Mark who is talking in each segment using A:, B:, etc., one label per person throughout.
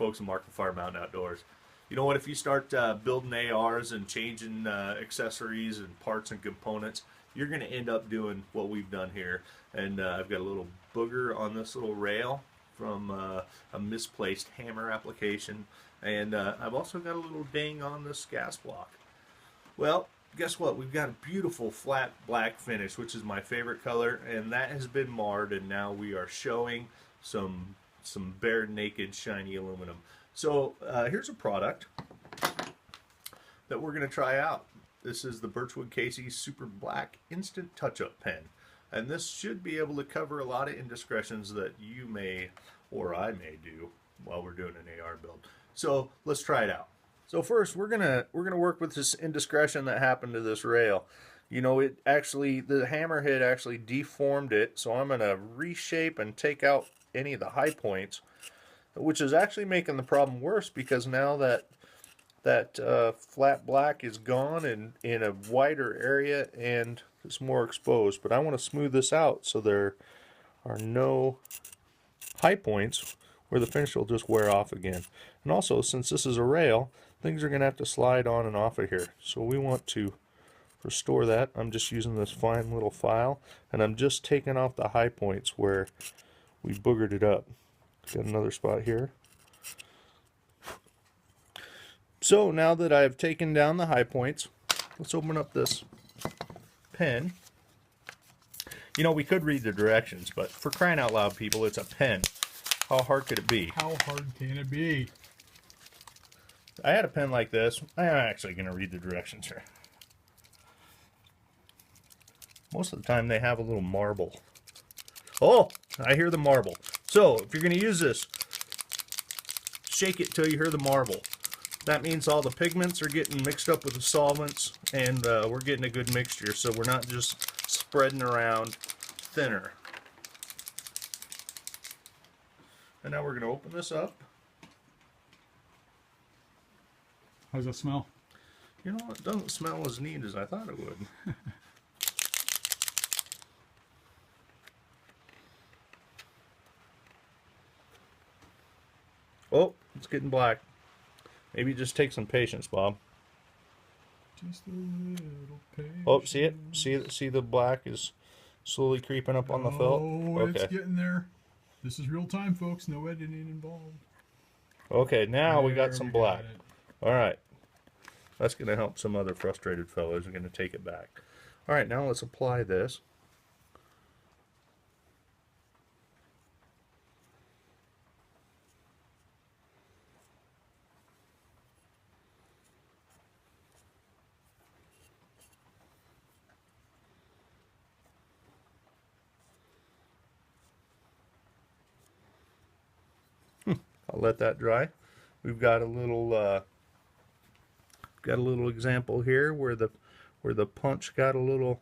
A: folks at Market Fire Mountain Outdoors. You know what, if you start building ARs and changing accessories and parts and components, you're going to end up doing what we've done here. And I've got a little booger on this little rail from a misplaced hammer application. And I've also got a little ding on this gas block. Well, guess what? We've got a beautiful flat black finish, which is my favorite color, and that has been marred, and now we are showing some bare naked shiny aluminum. So here's a product that we're going to try out. This is the Birchwood Casey Super Black Instant Touch-Up Pen, and this should be able to cover a lot of indiscretions that you may or I may do while we're doing an AR build. So let's try it out. So first, we're gonna work with this indiscretion that happened to this rail. You know, the hammerhead actually deformed it, so I'm gonna reshape and take out any of the high points, which is actually making the problem worse because now that flat black is gone and in a wider area and it's more exposed. But I want to smooth this out so there are no high points where the finish will just wear off again. And also, since this is a rail, things are going to have to slide on and off of here. So we want to restore that. I'm just using this fine little file, and I'm just taking off the high points where we boogered it up. Got another spot here. So now that I've taken down the high points, let's open up this pen. You know, we could read the directions, but for crying out loud, people, it's a pen. How hard could it be?
B: How hard can it be?
A: I had a pen like this. I'm actually going to read the directions here. Most of the time they have a little marble. Oh, I hear the marble. So if you're going to use this, shake it till you hear the marble. That means all the pigments are getting mixed up with the solvents, and we're getting a good mixture, so we're not just spreading around thinner. And now we're going to open this up.
B: How does that smell?
A: You know, it doesn't smell as neat as I thought it would. Oh, it's getting black. Maybe just take some patience, Bob.
B: Just a little patience.
A: Oh, see it? See the black is slowly creeping up on the felt?
B: Oh, okay. It's getting there. This is real time, folks. No editing involved.
A: Okay, now we got some black.
B: Got
A: all right. That's going to help some other frustrated fellows. We're going to take it back. All right, now let's apply this. I'll let that dry. We've got a little example here where the punch got a little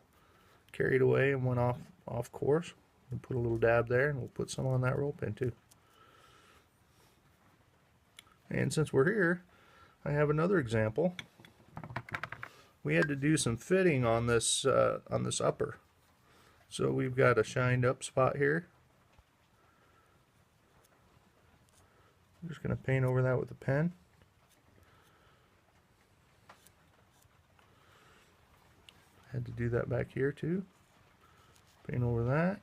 A: carried away and went off course. We'll put a little dab there, and we'll put some on that roll pin too. And since we're here, I have another example. We had to do some fitting on this upper, so we've got a shined up spot here. I'm just going to paint over that with a pen. Had to do that back here too. Paint over that.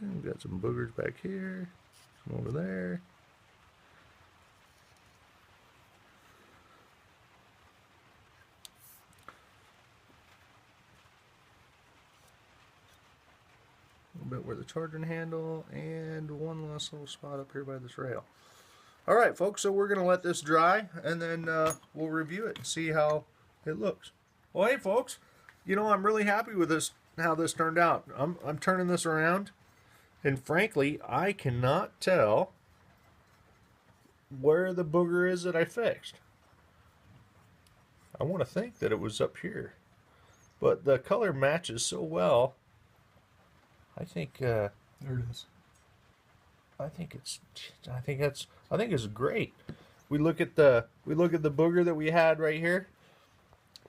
A: And we've got some boogers back here, some over there. Bit where the charging handle, and one last little spot up here by this rail. All right, folks, so we're going to let this dry, and then we'll review it and see how it looks. Well, hey, folks, you know, I'm really happy with this, how this turned out. I'm turning this around, and frankly, I cannot tell where the booger is that I fixed. I want to think that it was up here, but the color matches so well. I think
B: there it is.
A: I think it's great. We look at the booger that we had right here.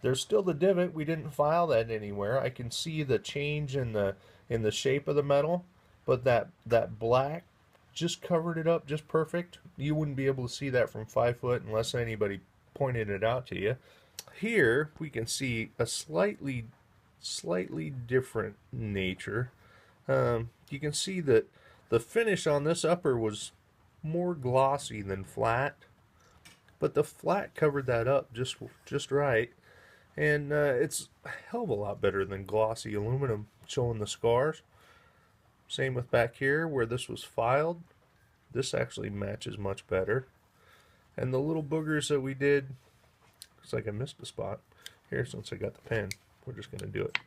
A: There's still the divot. We didn't file that anywhere. I can see the change in the shape of the metal, but that black just covered it up just perfect. You wouldn't be able to see that from 5 foot unless anybody pointed it out to you. Here we can see a slightly different nature. You can see that the finish on this upper was more glossy than flat, but the flat covered that up just right. And it's a hell of a lot better than glossy aluminum showing the scars. Same with back here where this was filed. This actually matches much better. And the little boogers that we did, looks like I missed a spot here since I got the pen. We're just going to do it.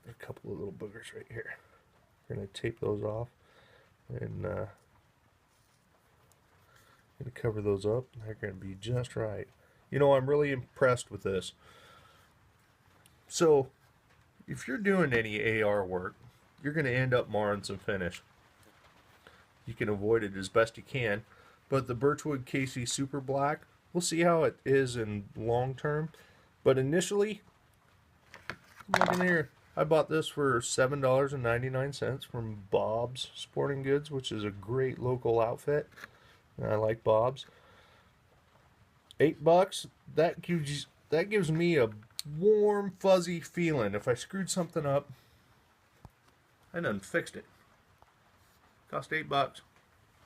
A: There's a couple of little boogers right here. We're going to tape those off and going to cover those up. They're going to be just right. You know, I'm really impressed with this. So, if you're doing any AR work, you're going to end up marring some finish. You can avoid it as best you can, but the Birchwood KC Super Black, we'll see how it is in long term. But initially, look in here. I bought this for $7.99 from Bob's Sporting Goods, which is a great local outfit. I like Bob's. $8. That gives me a warm, fuzzy feeling. If I screwed something up, I done fixed it. Cost $8.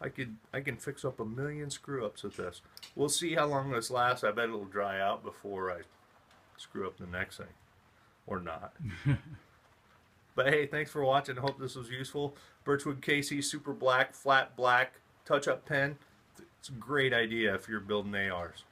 A: I can fix up a million screw ups with this. We'll see how long this lasts. I bet it'll dry out before I screw up the next thing, or not. But hey, thanks for watching. I hope this was useful. Birchwood KC Super Black, flat black touch-up pen. It's a great idea if you're building ARs.